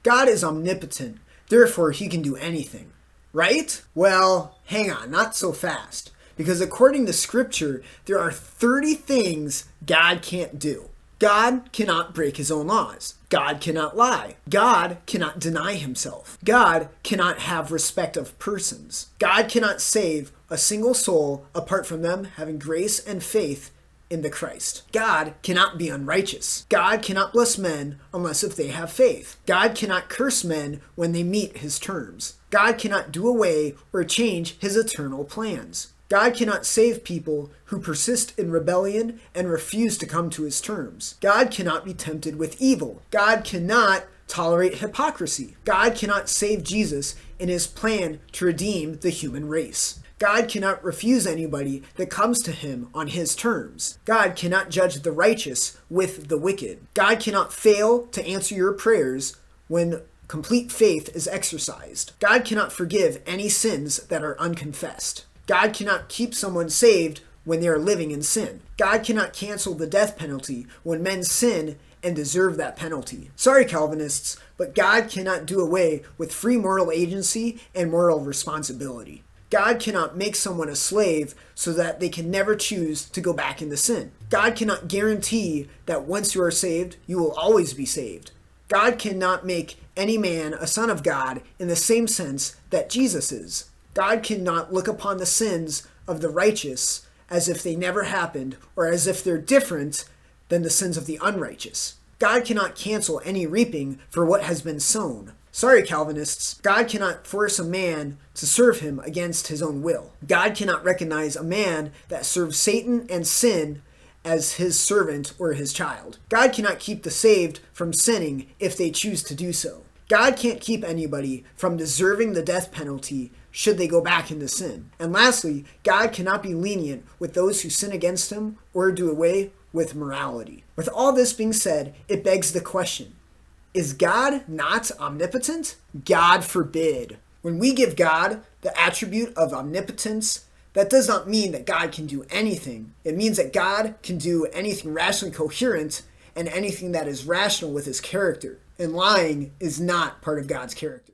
God is omnipotent, therefore he can do anything. Right? Well, hang on, not so fast. Because according to Scripture, there are 30 things God can't do. God cannot break his own laws. God cannot lie. God cannot deny himself. God cannot have respect of persons. God cannot save a single soul apart from them having grace and faith in the Christ. God cannot be unrighteous. God cannot bless men unless if they have faith. God cannot curse men when they meet his terms. God cannot do away or change his eternal plans. God cannot save people who persist in rebellion and refuse to come to his terms. God cannot be tempted with evil. God cannot tolerate hypocrisy. God cannot save Jesus in his plan to redeem the human race. God cannot refuse anybody that comes to him on his terms. God cannot judge the righteous with the wicked. God cannot fail to answer your prayers when complete faith is exercised. God cannot forgive any sins that are unconfessed. God cannot keep someone saved when they are living in sin. God cannot cancel the death penalty when men sin and deserve that penalty. Sorry, Calvinists, but God cannot do away with free moral agency and moral responsibility. God cannot make someone a slave so that they can never choose to go back into sin. God cannot guarantee that once you are saved, you will always be saved. God cannot make any man a son of God in the same sense that Jesus is. God cannot look upon the sins of the righteous as if they never happened or as if they're different than the sins of the unrighteous. God cannot cancel any reaping for what has been sown. Sorry, Calvinists, God cannot force a man to serve him against his own will. God cannot recognize a man that serves Satan and sin as his servant or his child. God cannot keep the saved from sinning if they choose to do so. God can't keep anybody from deserving the death penalty should they go back into sin. And lastly, God cannot be lenient with those who sin against him or do away with morality. With all this being said, it begs the question, is God not omnipotent? God forbid. When we give God the attribute of omnipotence, that does not mean that God can do anything. It means that God can do anything rationally coherent and anything that is rational with his character. And lying is not part of God's character.